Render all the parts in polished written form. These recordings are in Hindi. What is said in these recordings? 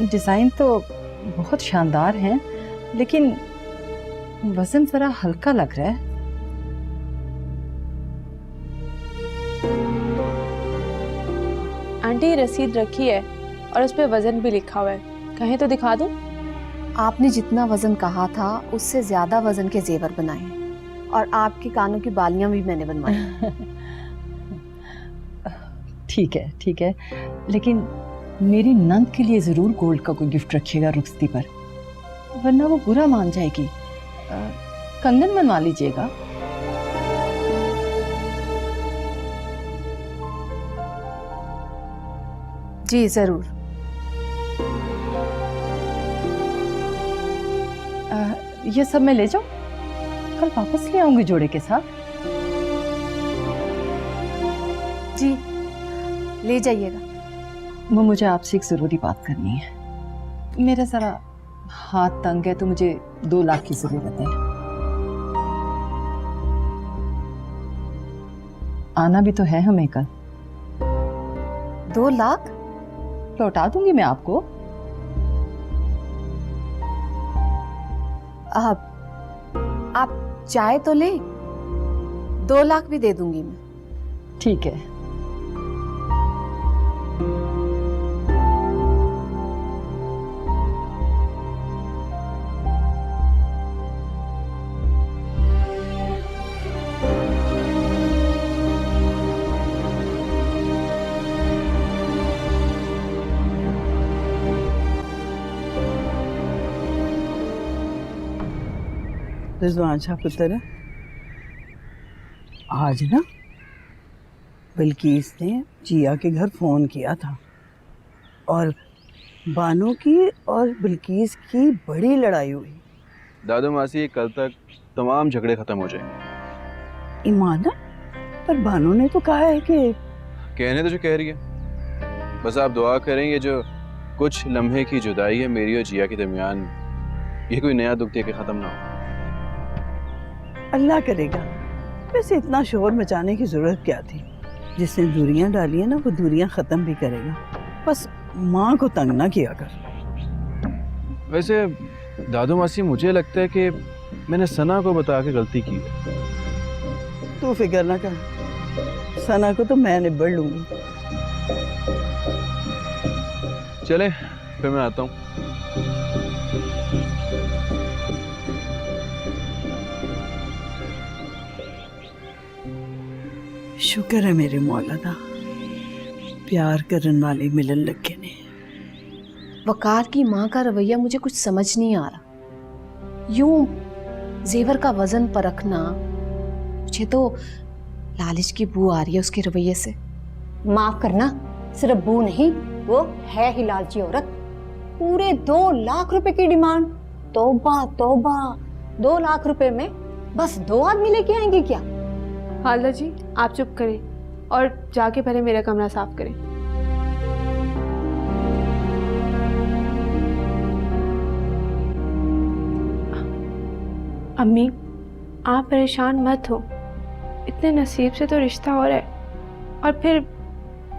डिज़ाइन तो बहुत शानदार है, लेकिन वजन जरा हल्का लग रहा है। आंटी रसीद रखी है और उस पे वजन भी लिखा हुआ है, कहें तो दिखा दूं? आपने जितना वजन कहा था उससे ज्यादा वजन के जेवर बनाए और आपके कानों की बालियां भी मैंने बनवाई। ठीक है, लेकिन मेरी नंद के लिए जरूर गोल्ड का कोई गिफ्ट रखिएगा रुखसती पर, वरना वो बुरा मान जाएगी। कंगन बनवा लीजिएगा। जी जरूर। ये सब मैं ले जाऊं? कल वापस ले आऊंगी जोड़े के साथ। जी ले जाइएगा। वो मुझे आपसे एक जरूरी बात करनी है। मेरा जरा हाथ तंग है तो मुझे 2 लाख की जरूरत है। आना भी तो है हमें कल। 2 लाख लौटा दूंगी मैं आपको। आप चाहे तो ले, 2 लाख भी दे दूंगी मैं। ठीक है। रिजवान शाह पुत्र, आज ना बिल्किस ने जिया के घर फ़ोन किया था और बानो की और बिल्किस की बड़ी लड़ाई हुई। दादू मासी कल तक तमाम झगड़े खत्म हो जाएंगे। ईमान, पर बानो ने तो कहा है कि कहने तो जो कह रही है, बस आप दुआ करें ये जो कुछ लम्हे की जुदाई है मेरी और जिया के दरमियान, ये कोई नया दुख दे के ख़त्म ना हो। अल्लाह करेगा। वैसे इतना शोर मचाने की ज़रूरत क्या थी? जिसने दूरियां डाली है ना वो दूरियां ख़त्म भी करेगा। बस माँ को तंग ना किया कर। वैसे दादू मासी मुझे लगता है कि मैंने सना को बता के गलती की है। तू फिक्र ना कर, सना को तो मैं निबड़ लूंगी। चले फिर मैं आता हूँ। शुक्र है मेरे मौलाना, प्यार करने वाले मिलन लगे ने। वकार की माँ का रवैया मुझे कुछ समझ नहीं आ रहा। यूं जेवर का वजन परखना, मुझे तो लालच की बू आ रही है उसके रवैये से। माफ करना, सिर्फ बू नहीं, वो है ही लालची औरत। पूरे 2 लाख रुपए की डिमांड। तौबा तौबा, 2 लाख रुपए में बस 2 आदमी लेके आएंगे क्या? हालदा जी आप चुप करें और जाके पहले मेरा कमरा साफ करें। अम्मी आप परेशान मत हो, इतने नसीब से तो रिश्ता हो रहा है, और फिर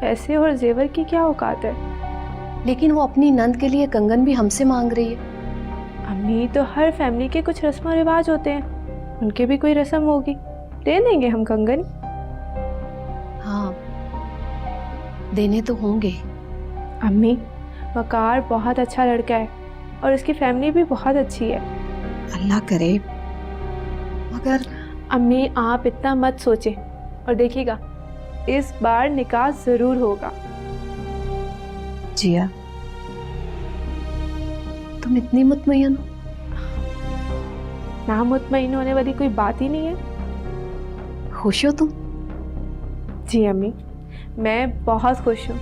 पैसे और जेवर की क्या औकात है। लेकिन वो अपनी नंद के लिए कंगन भी हमसे मांग रही है। अम्मी तो हर फैमिली के कुछ रस्म और रिवाज होते हैं, उनके भी कोई रस्म होगी, दे देंगे हम कंगन। हाँ देने तो होंगे। अम्मी वकार बहुत अच्छा लड़का है और उसकी फैमिली भी बहुत अच्छी है। अल्लाह करे, मगर अम्मी आप इतना मत सोचें और देखिएगा इस बार निकाह जरूर होगा। जिया तुम इतनी मुतमईन हो? ना मुतमईन होने वाली कोई बात ही नहीं है। खुश हो तुम? जी अम्मी मैं बहुत खुश हूँ,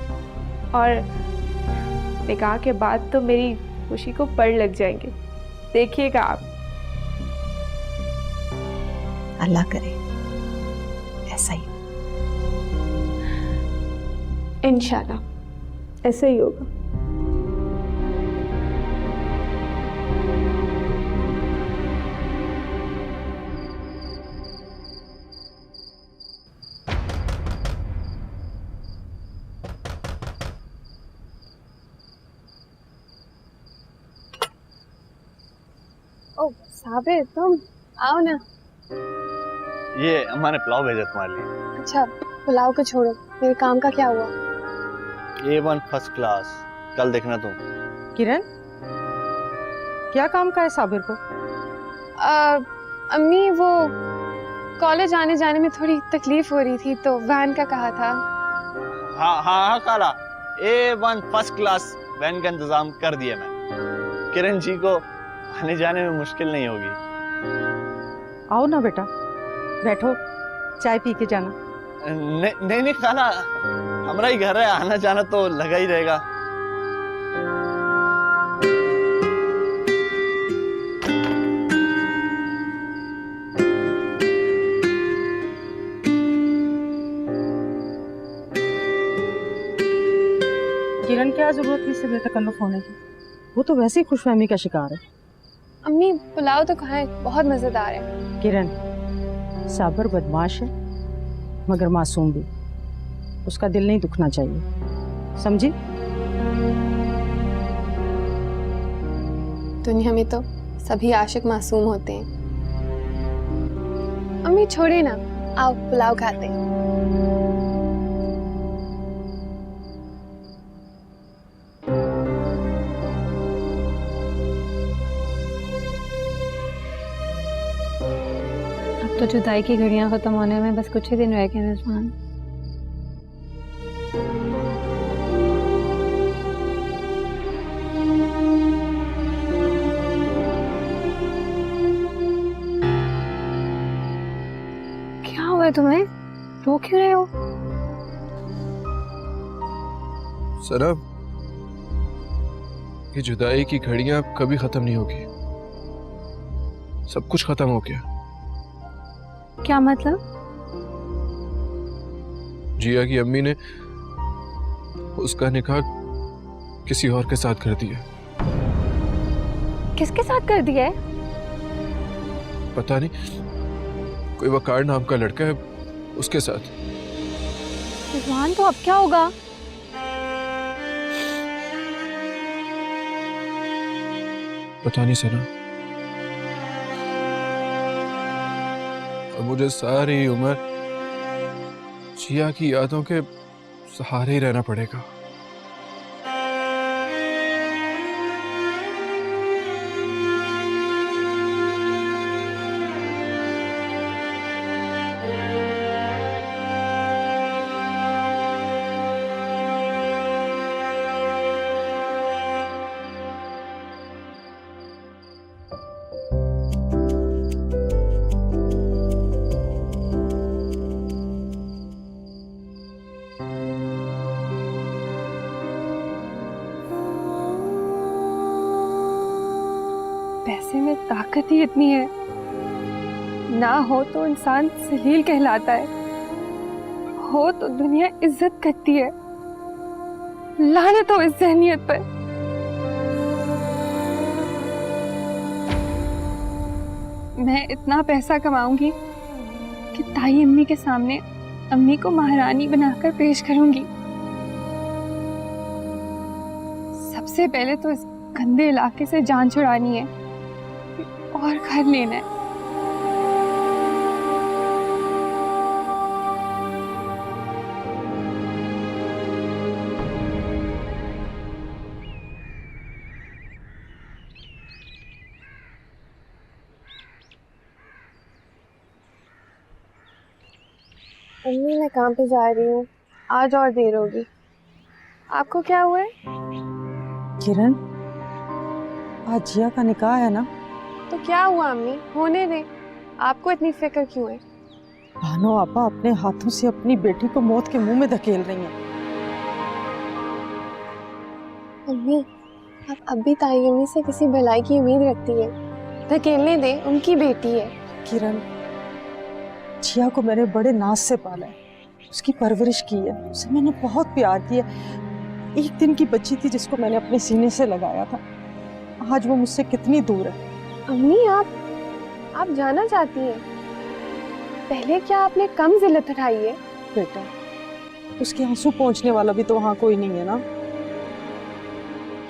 और निकाह के बाद तो मेरी खुशी को पड़ लग जाएंगे, देखिएगा आप। अल्लाह करे ऐसा ही। इंशाल्लाह ऐसा ही होगा। ओ साबिर, तुम आओ ना। ये अम्मा ने पुलाव भेजा तुम्हारे लिए। अच्छा, पुलाव को छोड़ो, मेरे काम का क्या हुआ? A1 फर्स्ट क्लास, कल देखना तुम। किरण, क्या काम का है साबिर को? अम्मी वो कॉलेज आने जाने में थोड़ी तकलीफ हो रही थी तो वैन का कहा था। हाँ हाँ हाँ काला, A1 फर्स्ट क्लास वैन का इंतजाम कर दिया मैं। किरण जी को आने जाने में मुश्किल नहीं होगी। आओ ना बेटा, बैठो, चाय पी के जाना। नहीं नहीं खाला, हमारा ही घर है, आना जाना तो लगा ही रहेगा। किरण, क्या जरूरत थी इससे बेतकल्लुफ होने की? वो तो वैसे ही खुशफहमी का शिकार है। अम्मी पुलाव तो खाएं, बहुत मजेदार है। किरण, साबिर बदमाश है मगर मासूम भी। उसका दिल नहीं दुखना चाहिए, समझी? दुनिया में तो सभी आशिक मासूम होते हैं। अम्मी छोड़े ना, आओ पुलाव खाते हैं। अब तो जुदाई की घड़ियां खत्म होने में बस कुछ ही दिन रह गए रिजवान। क्या हुआ है तुम्हें? रो क्यों रहे हो? सनम, ये जुदाई की घड़ियां अब कभी खत्म नहीं होगी। सब कुछ खत्म हो गया। क्या मतलब? जिया की अम्मी ने उसका निकाह किसी और के साथ कर दिया। किसके साथ कर दिया है? पता नहीं, कोई वकार नाम का लड़का है, उसके साथ। रिजवान, तो अब क्या होगा? पता नहीं सना, अब मुझे सारी उम्र जिया की यादों के सहारे ही रहना पड़ेगा। पैसे में ताकत ही इतनी है, ना हो तो इंसान जलील कहलाता है, हो तो दुनिया इज्जत करती है। लानत हो इस ज़हनियत पर। मैं इतना पैसा कमाऊंगी कि ताई अम्मी के सामने अम्मी को महारानी बनाकर पेश करूंगी। सबसे पहले तो इस गंदे इलाके से जान छुड़ानी है और घर लेना है। अम्मी, मैं काम पे जा रही हूँ, आज और देर होगी। आपको क्या हुआ है? किरण, आज जिया का निकाह है ना? तो क्या हुआ अम्मी, होने दे। आपको इतनी फिक्र क्यों है? भानो आपा अपने हाथों से अपनी बेटी को मौत के मुंह में धकेल रही हैं। अम्मी, आप अब भी ताई अम्मी से किसी भलाई की उम्मीद रखती है। धकेलने दे, उनकी बेटी है। किरण, जिया को मैंने बड़े नाज से पाला है, उसकी परवरिश की है, उसे मैंने बहुत प्यार किया। एक दिन की बच्ची थी जिसको मैंने अपने सीने से लगाया था। आज वो मुझसे कितनी दूर है। अम्मी, आप जाना चाहती हैं? पहले क्या आपने कम जिल्लत उठाई है? बेटा, उसके आंसू पहुंचने वाला भी तो वहाँ कोई नहीं है ना।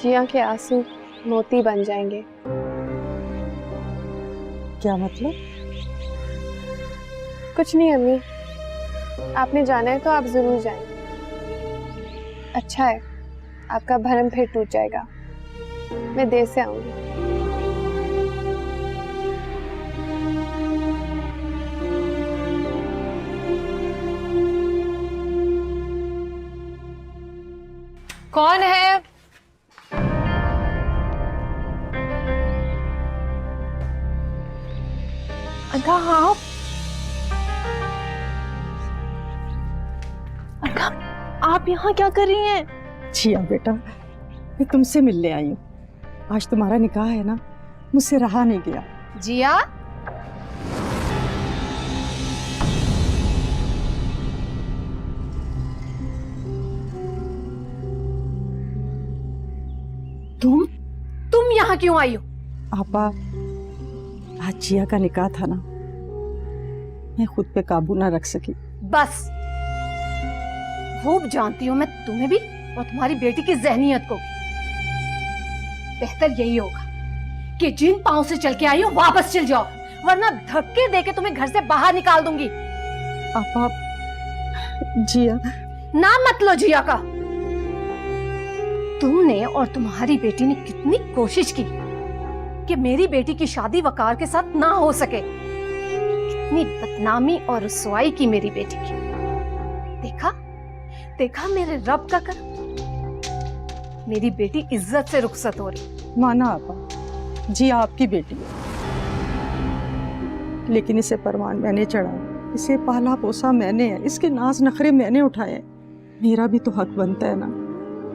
जिया के आंसू मोती बन जाएंगे। क्या मतलब? कुछ नहीं अम्मी, आपने जाना है तो आप जरूर जाएं। अच्छा है, आपका भरम फिर टूट जाएगा। मैं देर से आऊंगी। कौन है? अगा आप? अगा आप यहाँ क्या कर रही हैं? जिया बेटा, मैं तुमसे मिलने आई हूँ। आज तुम्हारा निकाह है ना, मुझसे रहा नहीं गया। जिया, तुम यहाँ क्यों आई हो? आपा, आज जिया का निकाह था ना, मैं खुद पे काबू ना रख सकी। बस खूब जानती हूँ मैं तुम्हें भी और तुम्हारी बेटी की जहनियत को भी। बेहतर यही होगा कि जिन पांव से चल के आई हो वापस चल जाओ, वरना धक्के देके तुम्हें घर से बाहर निकाल दूंगी। आपा, जिया। नाम मत लो जिया का। तुमने और तुम्हारी बेटी ने कितनी कोशिश की कि मेरी बेटी की शादी वकार के साथ ना हो सके। कितनी बदनामी और रुसवाई की मेरी बेटी की। देखा देखा मेरे रब का करम, मेरी बेटी इज्जत से रुखसत हो रही। माना आपा, जिया आपकी बेटी है, लेकिन इसे परवान मैंने चढ़ाया, इसे पाला पोसा मैंने है, इसके नाज नखरे मैंने उठाए। मेरा भी तो हक बनता है ना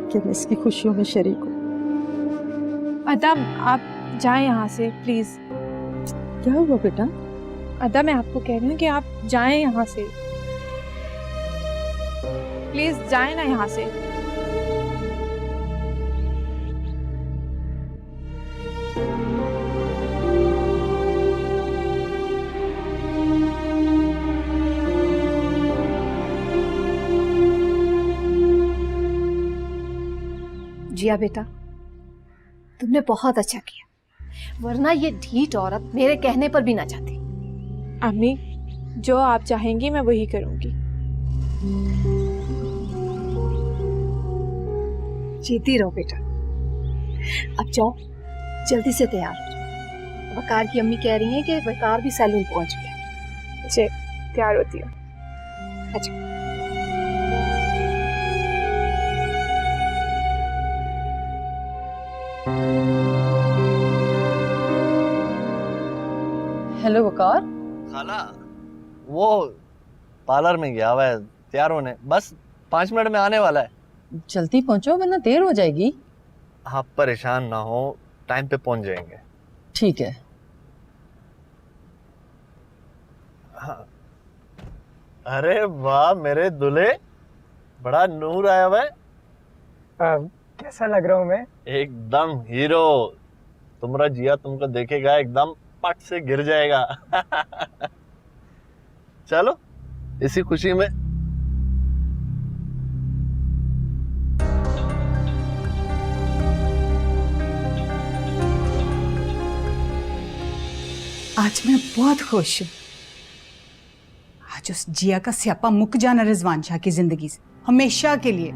कि मैं इसकी खुशियों में शरीक हूँ। अदम, आप जाएं यहाँ से प्लीज। क्या हुआ बेटा? अदा, मैं आपको कह रही हूँ कि आप जाएं यहाँ से, प्लीज जाएं ना यहाँ से। जिया बेटा, तुमने बहुत अच्छा किया, वरना ये ढीठ औरत मेरे कहने पर भी ना जाती। अम्मी, जो आप चाहेंगी मैं वही करूंगी। जीती रहो बेटा। अब जाओ, जल्दी से तैयार हो जाओ। वकार की अम्मी कह रही हैं कि वकार भी सैलून पहुंच गया। जी, तैयार होती हूँ। अच्छा, हेलो वकार। खाला, वो पार्लर में गया हुआ है तैयार होने, बस 5 मिनट में आने वाला है। जल्दी पहुंचो वरना देर हो जाएगी। आप परेशान ना हो, टाइम पे पहुंच जाएंगे। ठीक है। हाँ। अरे वाह मेरे दूल्हे, बड़ा नूर आया हुआ है। कैसा लग रहा हूँ मैं? एकदम हीरो। तुम्हारा जिया तुमको देखेगा एकदम पट से गिर जाएगा। चलो इसी खुशी में। आज मैं बहुत खुश हूँ। आज उस जिया का स्यापा मुक जाना रिजवान शाह की जिंदगी से, हमेशा के लिए।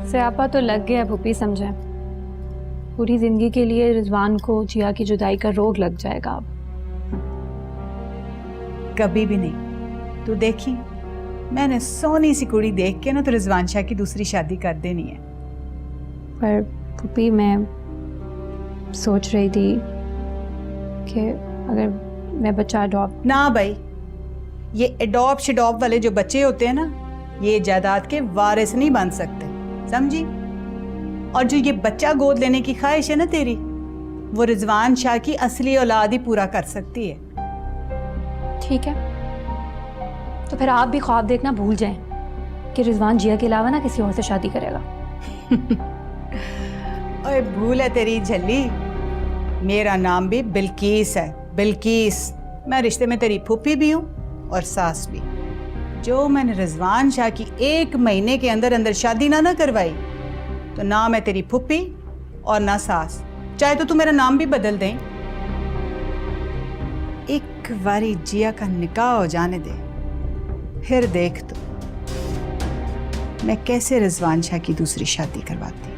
स्यापा तो लग गया भूपी, समझे? पूरी जिंदगी के लिए रिजवान को जिया की जुदाई का रोग लग जाएगा अब। कभी भी नहीं। तू देखी, मैंने सोनी सी कुड़ी देख के ना तो रिजवान शाह की दूसरी शादी कर देनी है। पर भूपी, मैं सोच रही थी कि अगर मैं बच्चा अडॉप्ट। ना भाई, ये एडॉप्ट शिडॉप्ट वाले जो बच्चे होते हैं ना, ये जायदाद के वारिस नहीं बन सकते, समझी? और जो ये बच्चा गोद लेने की ख्वाहिश है ना तेरी, वो रिजवान शाह की असली औलाद ही पूरा कर सकती है। ठीक है, तो फिर आप भी ख्वाब देखना भूल जाएं कि रिजवान जिया के अलावा ना किसी और से शादी करेगा। ओए भूल है तेरी झल्ली, मेरा नाम भी बिल्किस है, बिल्किस। मैं रिश्ते में तेरी फूफी भी हूँ और सास भी। जो मैंने रिजवान शाह की 1 महीने के अंदर अंदर शादी ना करवाई, तो ना मैं तेरी फूफी और ना सास, चाहे तो तू मेरा नाम भी बदल दें। एक बारी जिया का निकाह हो जाने दे, फिर देख तो मैं कैसे रिजवान शाह की दूसरी शादी करवाती।